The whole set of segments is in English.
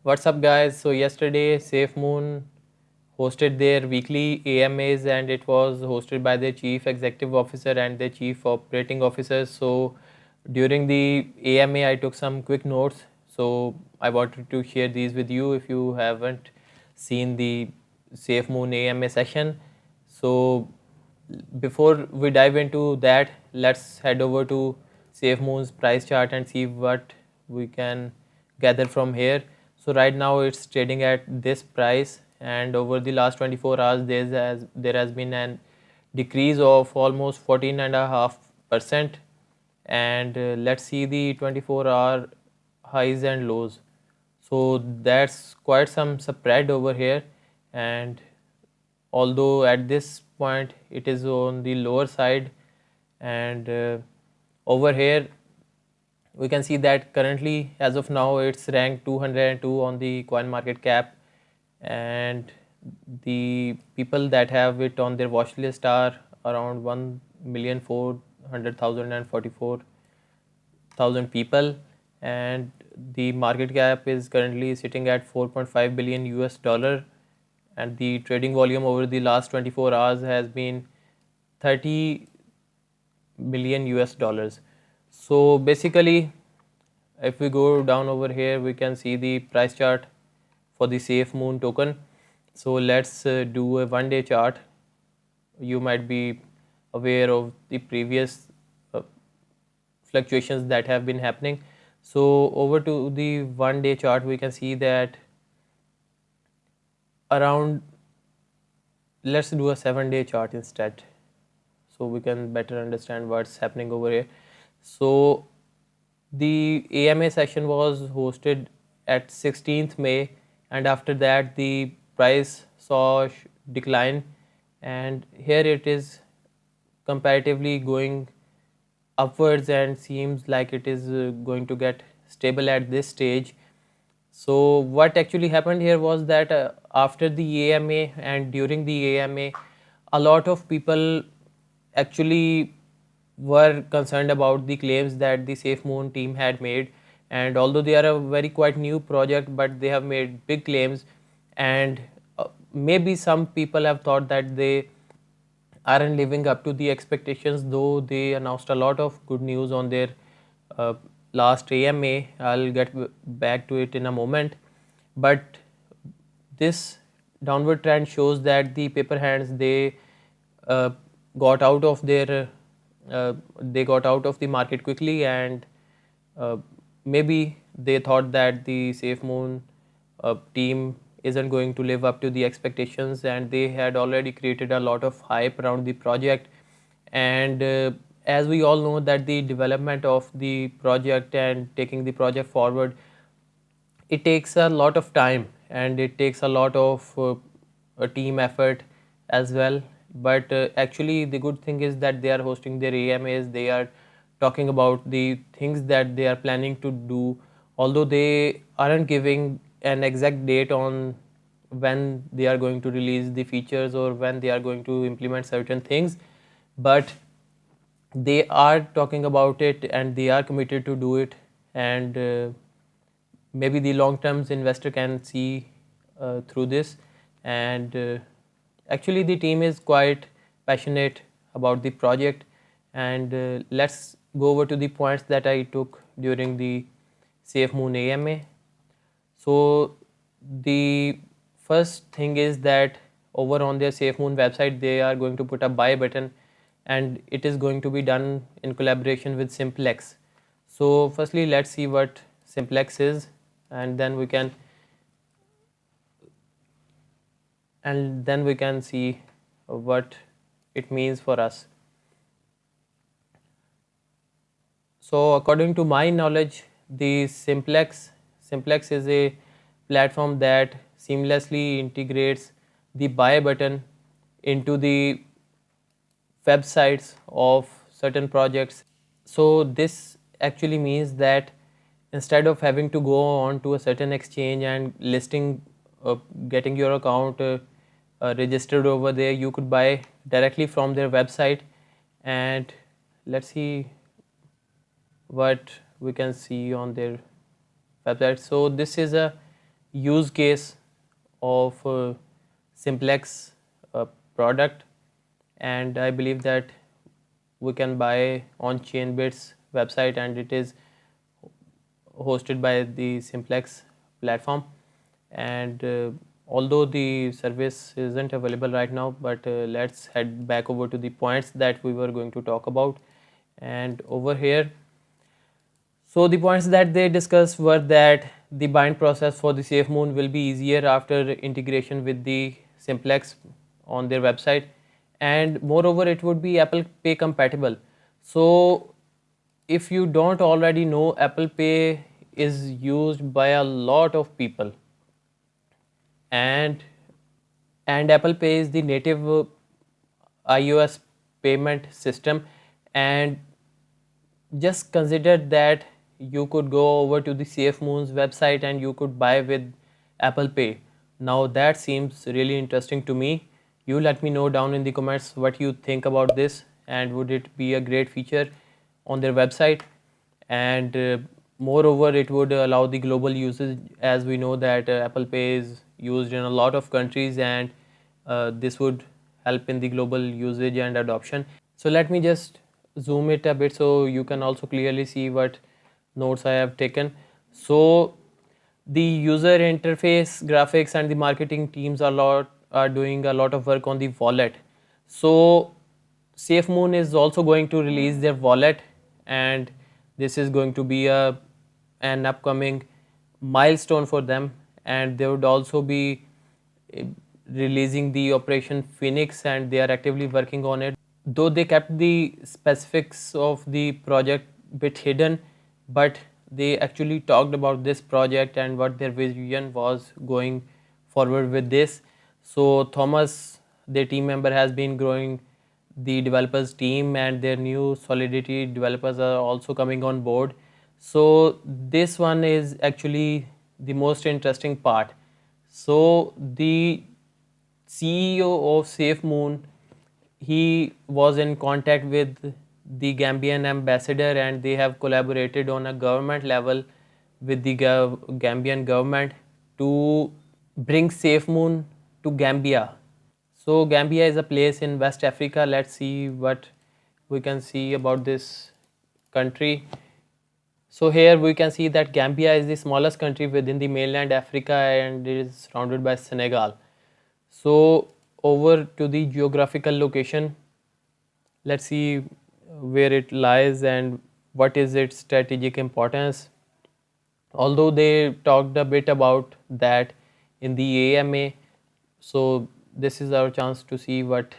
What's up, guys? So, yesterday, SafeMoon hosted their weekly AMAs and it was hosted by their chief executive officer and their chief operating officer. So, during the AMA, I took some quick notes. So, I wanted to share these with you if you haven't seen the SafeMoon AMA session. So, before we dive into that, let's head over to SafeMoon's price chart and see what we can gather from here. So right now it's trading at this price, and over the last 24 hours there has been an decrease of almost 14.5%. And let's see the 24-hour highs and lows. So that's quite some spread over here, and although at this point it is on the lower side. And over here we can see that currently as of now it's ranked 202 on the coin market cap, and the people that have it on their watch list are around 1,400,044,000 people, and the market cap is currently sitting at 4.5 billion US dollar, and the trading volume over the last 24 hours has been 30 million US dollars. So basically, if we go down over here, we can see the price chart for the SafeMoon token. So let's do a 1-day chart. You might be aware of the previous fluctuations that have been happening. So over to the 1-day chart, we can see that around, let's do a 7-day chart instead, so we can better understand what's happening over here. So the AMA session was hosted at 16th May, and after that the price saw decline, and here it is comparatively going upwards and seems like it is going to get stable at this stage. So what actually happened here was that after the AMA and during the AMA, a lot of people actually were concerned about the claims that the SafeMoon team had made. And although they are a very quite new project, but they have made big claims, and maybe some people have thought that they aren't living up to the expectations, though they announced a lot of good news on their uh, last AMA. I'll get back to it in a moment. But this downward trend shows that the paper hands, uh, got out of their they got out of the market quickly, and uh, maybe they thought that the SafeMoon team isn't going to live up to the expectations, and they had already created a lot of hype around the project. And as we all know that the development of the project and taking the project forward, it takes a lot of time and it takes a lot of a team effort as well. But actually the good thing is that they are hosting their AMAs, they are talking about the things that they are planning to do, although they aren't giving an exact date on when they are going to release the features or when they are going to implement certain things. But they are talking about it and they are committed to do it. And maybe the long term investor can see through this. And actually the team is quite passionate about the project. And let's go over to the points that I took during the SafeMoon AMA. So the first thing is that over on their SafeMoon website, they are going to put a buy button, and it is going to be done in collaboration with Simplex. So firstly, let's see what Simplex is, and then we can see what it means for us. So according to my knowledge, the Simplex is a platform that seamlessly integrates the buy button into the websites of certain projects. So this actually means that instead of having to go on to a certain exchange and listing, getting your account registered over there, you could buy directly from their website. And let's see what we can see on their website. So this is a use case of Simplex uh, product, and I believe that we can buy on Chainbit's website, and it is hosted by the Simplex platform. And although the service isn't available right now, but let's head back over to the points that we were going to talk about. And over here, so the points that they discussed were that the bind process for the SafeMoon will be easier after integration with the Simplex on their website, and moreover, it would be Apple Pay compatible. So if you don't already know, Apple Pay is used by a lot of people, and Apple Pay is the native iOS payment system. And just consider that you could go over to the SafeMoon's website and you could buy with Apple Pay. Now that seems really interesting to me. You let me know down in the comments what you think about this, and would it be a great feature on their website. And moreover, it would allow the global usage, as we know that Apple Pay is used in a lot of countries, and this would help in the global usage and adoption. So let me just zoom it a bit so you can also clearly see what notes I have taken. So the user interface, graphics, and the marketing teams are doing a lot of work on the wallet. So SafeMoon is also going to release their wallet, and this is going to be an upcoming milestone for them. And they would also be eh, releasing the Operation Phoenix, and they are actively working on it. Though they kept the specifics of the project bit hidden, but they actually talked about this project and what their vision was going forward with this. So Thomas, their team member, has been growing the developers team, and their new Solidity developers are also coming on board. So this one is actually the most interesting part. So the CEO of SafeMoon, he was in contact with the Gambian ambassador, and they have collaborated on a government level with the Gambian government to bring SafeMoon to Gambia. So Gambia is a place in West Africa. Let's see what we can see about this country. So here we can see that Gambia is the smallest country within the mainland Africa, and it is surrounded by Senegal. So over to the geographical location, let's see where it lies and what is its strategic importance. Although they talked a bit about that in the AMA, so this is our chance to see what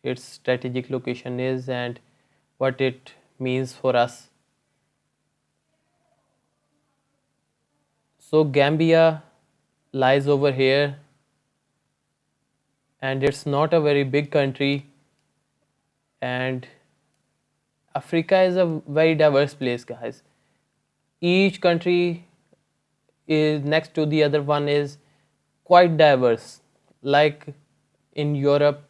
its strategic location is and what it means for us. So Gambia lies over here, and it's not a very big country, and Africa is a very diverse place, guys. Each country is next to the other one is quite diverse. Like in Europe,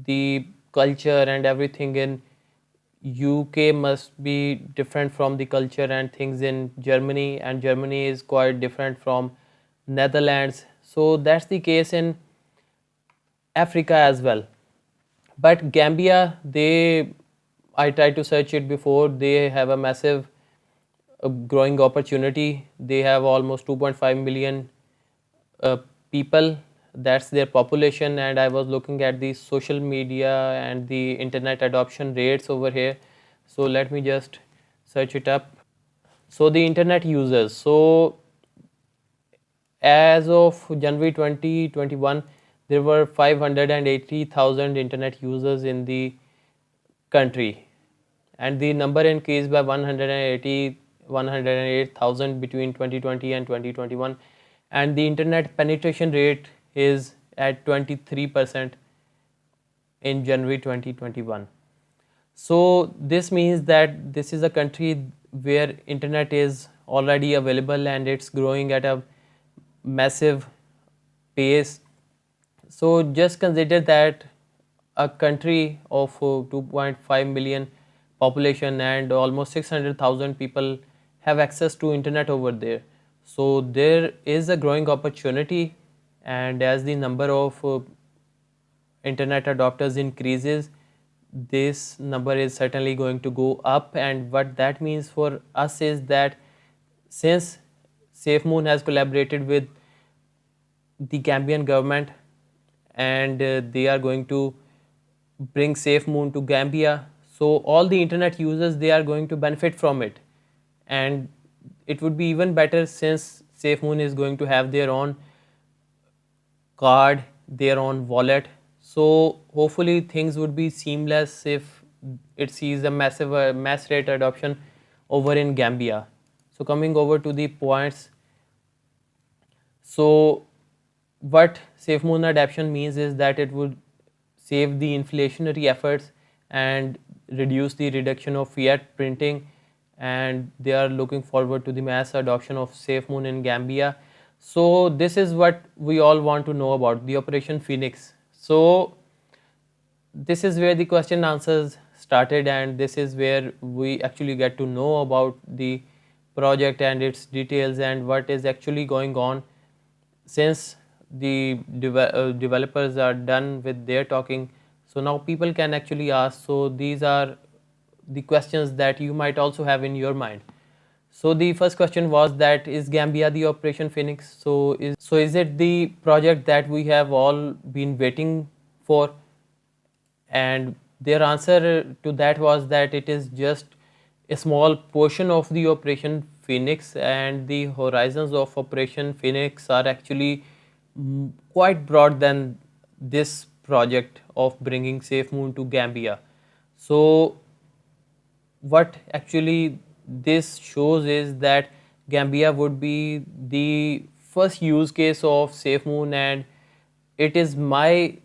the culture and everything in UK must be different from the culture and things in Germany, and Germany is quite different from Netherlands. So that's the case in Africa as well. But Gambia, I tried to search it before, they have a massive growing opportunity. They have almost 2.5 million uh, people. That's their population, and I was looking at the social media and the internet adoption rates over here. So let me just search it up. So the internet users. So as of January 2021, there were 580,000 internet users in the country, and the number increased by 108,000 between 2020 and 2021, and the internet penetration rate is at 23% in January 2021. So this means that this is a country where internet is already available, and it's growing at a massive pace. So just consider that a country of 2.5 million population and almost 600,000 people have access to internet over there. So there is a growing opportunity, and as the number of internet adopters increases, this number is certainly going to go up. And what that means for us is that since SafeMoon has collaborated with the Gambian government, and they are going to bring SafeMoon to Gambia, so all the internet users, they are going to benefit from it. And it would be even better since SafeMoon is going to have their own card, their own wallet. So hopefully things would be seamless if it sees a massive mass rate adoption over in Gambia. So coming over to the points, so what SafeMoon adoption means is that it would save the inflationary efforts and reduce the reduction of fiat printing, and they are looking forward to the mass adoption of SafeMoon in Gambia. So this is what we all want to know about the Operation Phoenix. So this is where the question answers started, and this is where we actually get to know about the project and its details and what is actually going on. Since the developers are done with their talking, so now people can actually ask. So these are the questions that you might also have in your mind. So the first question was that is Gambia the Operation Phoenix? So is it the project that we have all been waiting for? And their answer to that was that it is just a small portion of the Operation Phoenix, and the horizons of Operation Phoenix are actually quite broad than this project of bringing SafeMoon to Gambia. So what actually this shows is that Gambia would be the first use case of SafeMoon, and it is my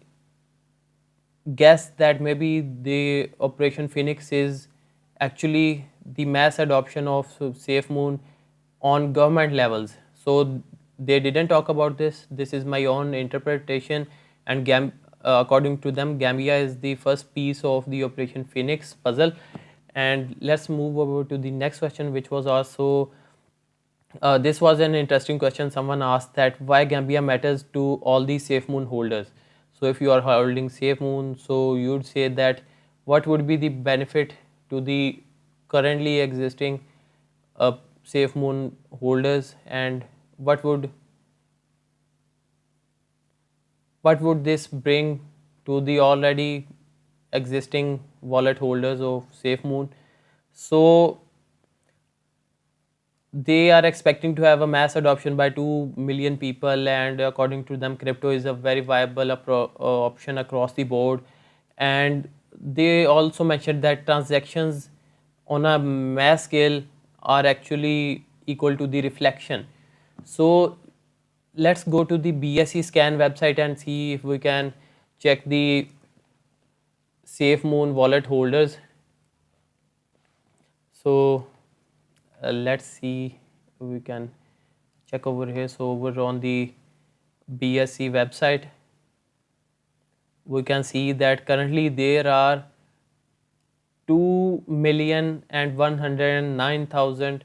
guess that maybe the Operation Phoenix is actually the mass adoption of SafeMoon on government levels. So they didn't talk about this. This is my own interpretation, and according to them, Gambia is the first piece of the Operation Phoenix puzzle. And let's move over to the next question, which was also this was an interesting question. Someone asked that why Gambia matters to all the SafeMoon holders. So if you are holding SafeMoon, so you'd say that what would be the benefit to the currently existing SafeMoon holders, and what would this bring to the already existing wallet holders of SafeMoon? So they are expecting to have a mass adoption by 2 million people, and according to them, crypto is a very viable option across the board. And they also mentioned that transactions on a mass scale are actually equal to the reflection. So let's go to the BSE scan website and see if we can check the SafeMoon wallet holders. So let's see if we can check over here. So over on the BSE website, we can see that currently there are 2,109,000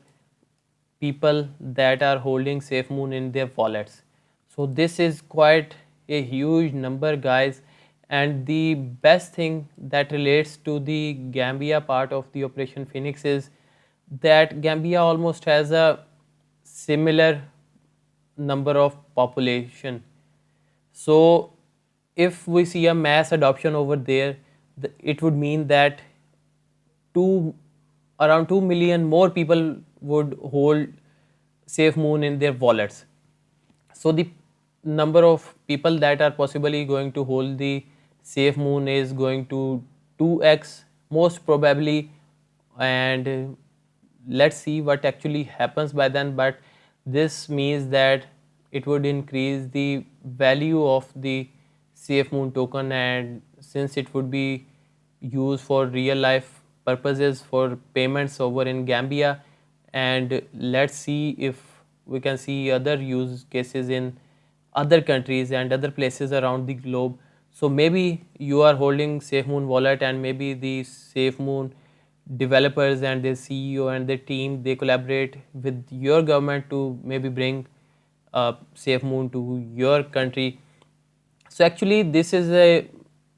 people that are holding SafeMoon in their wallets. So this is quite a huge number, guys. And the best thing that relates to the Gambia part of the Operation Phoenix is that Gambia almost has a similar number of population. So if we see a mass adoption over there, it would mean that two around 2 million more people would hold SafeMoon in their wallets. So the number of people that are possibly going to hold the SafeMoon is going to 2x most probably, and let's see what actually happens by then. But this means that it would increase the value of the SafeMoon token, and since it would be used for real life purposes for payments over in Gambia, and let's see if we can see other use cases in other countries and other places around the globe. So maybe you are holding SafeMoon wallet, and maybe the SafeMoon developers and their CEO and their team, they collaborate with your government to maybe bring a safe moon to your country. So actually, this is a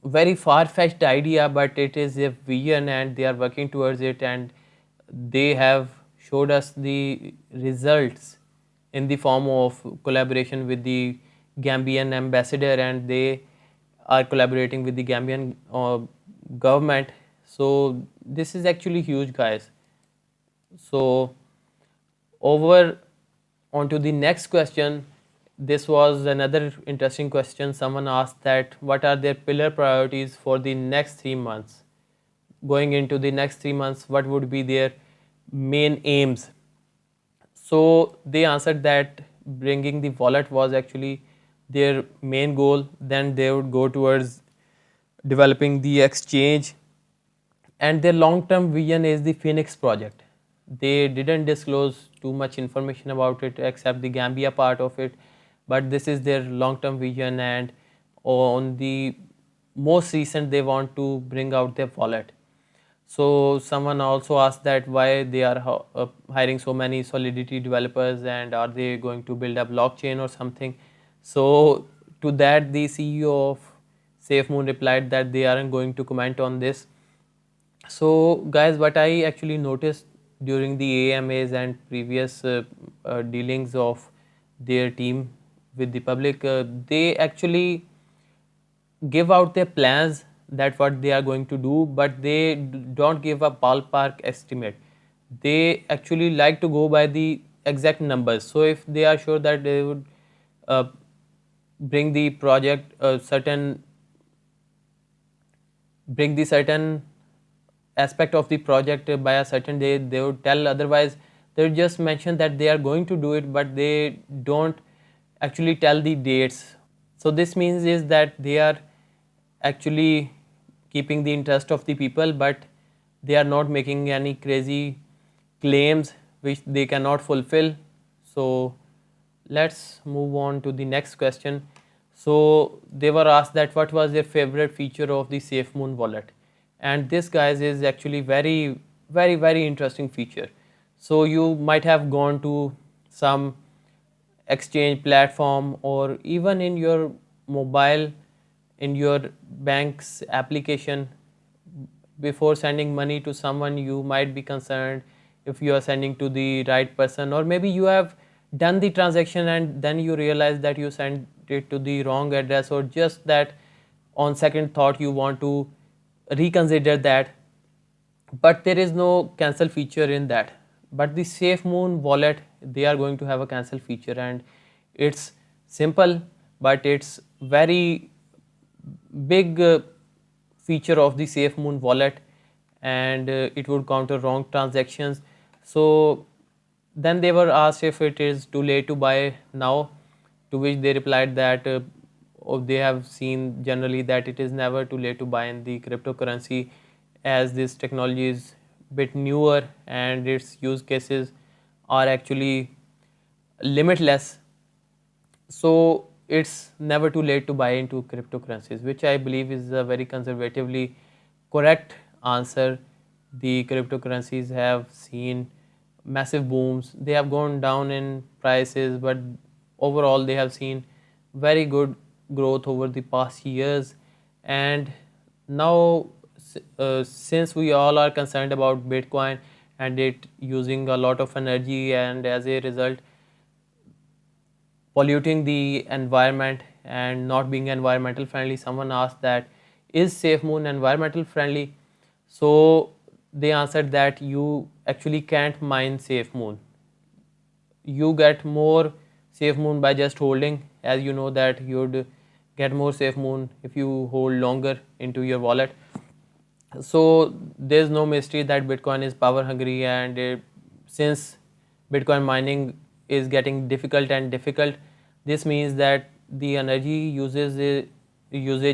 very far-fetched idea, but it is a vision, and they are working towards it, and they have showed us the results in the form of collaboration with the Gambian ambassador, and they are collaborating with the Gambian government. So this is actually huge, guys. So over onto the next question. This was another interesting question. Someone asked that what are their pillar priorities for the next 3 months? Going into the next 3 months, what would be their main aims? So they answered that bringing the wallet was actually their main goal. Then they would go towards developing the exchange, and their long term vision is the Phoenix project. They didn't disclose too much information about it except the Gambia part of it, but this is their long term vision. And on the most recent, they want to bring out their wallet. So someone also asked that why they are hiring so many Solidity developers, and are they going to build a blockchain or something? So to that, the CEO of SafeMoon replied that they aren't going to comment on this. So, guys, what I actually noticed during the AMAs and previous dealings of their team with the public, they actually give out their plans that what they are going to do, but they don't give a ballpark estimate. They actually like to go by the exact numbers. So, if they are sure that they would uh, bring the project bring the certain aspect of the project by a certain day, they would tell. Otherwise, they would just mention that they are going to do it, but they don't actually tell the dates. So this means is that they are actually keeping the interest of the people, but they are not making any crazy claims which they cannot fulfill. So let's move on to the next question. So they were asked that what was their favorite feature of the SafeMoon wallet, and this, guys, is actually very interesting feature. So you might have gone to some exchange platform, or even in your mobile, in your bank's application, before sending money to someone, you might be concerned if you are sending to the right person, or maybe you have done the transaction and then you realize that you sent it to the wrong address, or just that on second thought you want to reconsider that, but there is no cancel feature in that. But the SafeMoon wallet, they are going to have a cancel feature, and it's simple, but it's very big feature of the SafeMoon wallet, and it would counter wrong transactions. So then they were asked if it is too late to buy now, to which they replied that they have seen generally that it is never too late to buy in the cryptocurrency, as this technology is bit newer and its use cases are actually limitless. So it's never too late to buy into cryptocurrencies, which I believe is a very conservatively correct answer. The cryptocurrencies have seen massive booms. They have gone down in prices, but overall they have seen very good growth over the past years. And now, since we all are concerned about Bitcoin and it using a lot of energy, and as a result polluting the environment and not being environmental friendly, someone asked that is SafeMoon environmental friendly? So they answered that you actually can't mine SafeMoon. You get more SafeMoon by just holding, as you know that you'd get more SafeMoon if you hold longer into your wallet. So there's no mystery that Bitcoin is power hungry, and since Bitcoin mining is getting difficult and difficult, this means that the energy usage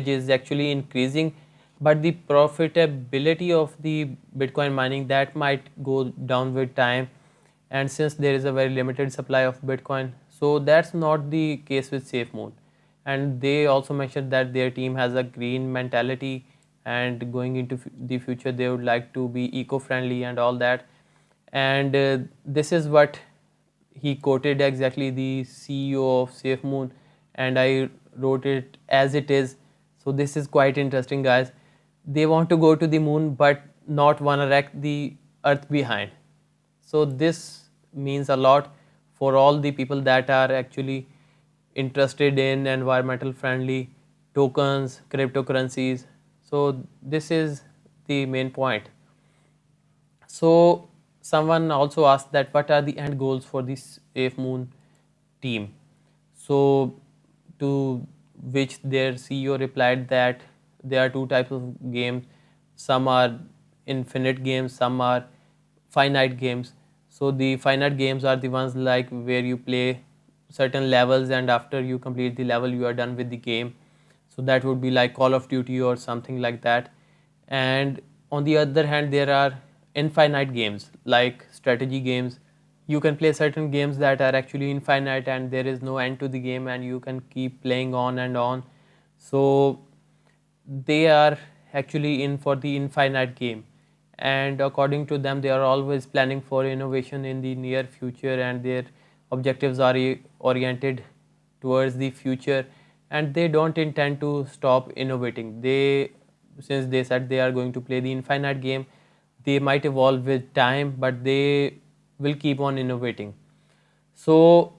is actually increasing, but the profitability of the Bitcoin mining, that might go down with time. And since there is a very limited supply of Bitcoin, so that's not the case with SafeMoon. And they also mentioned that their team has a green mentality, and going into the future they would like to be eco-friendly and all that. And this is what he quoted exactly, the CEO of SafeMoon, and I wrote it as it is. So this is quite interesting, guys. They want to go to the moon but not want to wreck the earth behind. So this means a lot for all the people that are actually interested in environmental friendly tokens, cryptocurrencies. So this is the main point. So someone also asked that what are the end goals for this Safe Moon team. So to which their CEO replied that there are two types of games. Some are infinite games, some are finite games. So the finite games are the ones like where you play certain levels and after you complete the level you are done with the game. So that would be like Call of Duty or something like that. And on the other hand there are infinite games like strategy games. You can play certain games that are actually infinite and there is no end to the game and you can keep playing on and on. So they are actually in for the infinite game, and according to them they are always planning for innovation in the near future and their objectives are oriented towards the future, and they don't intend to stop innovating. They, since they said they are going to play the infinite game, they might evolve with time but they will keep on innovating. So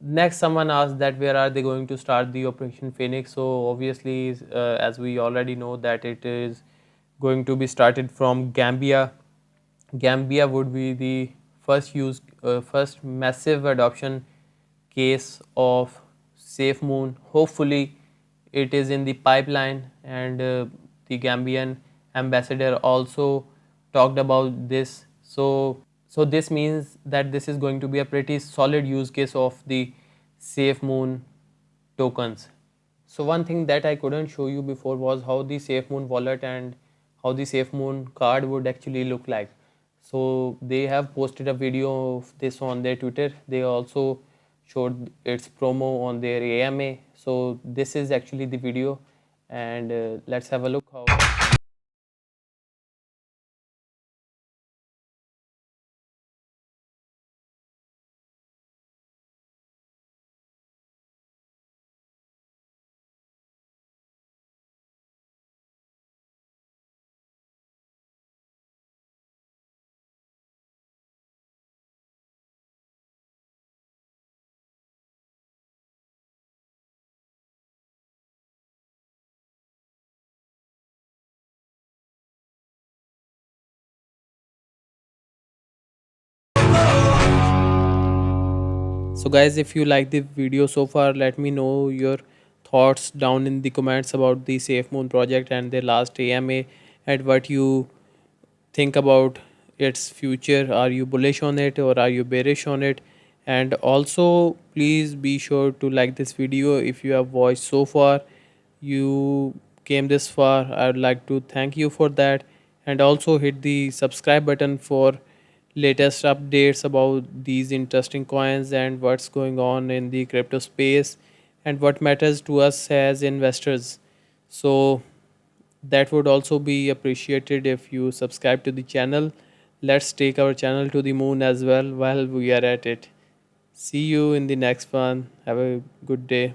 next someone asked that where are they going to start the Operation Phoenix. So obviously as we already know that it is going to be started from Gambia. Gambia would be the first massive adoption case of SafeMoon. Hopefully it is in the pipeline, and the Gambian ambassador also talked about this. So this means that this is going to be a pretty solid use case of the SafeMoon tokens. So one thing that I couldn't show you before was how the SafeMoon wallet and how the SafeMoon card would actually look like. So they have posted a video of this on their Twitter. They also showed its promo on their AMA. So this is actually the video, and let's have a look how. So guys, if you like the video so far, let me know your thoughts down in the comments about the SafeMoon project and their last AMA, and what you think about its future. Are you bullish on it or are you bearish on it? And also please be sure to like this video if you have watched so far. You came this far, I would like to thank you for that. And also hit the subscribe button for latest updates about these interesting coins and what's going on in the crypto space and what matters to us as investors. So that would also be appreciated if you subscribe to the channel. Let's take our channel to the moon as well while we are at it. See you in the next one. Have a good day.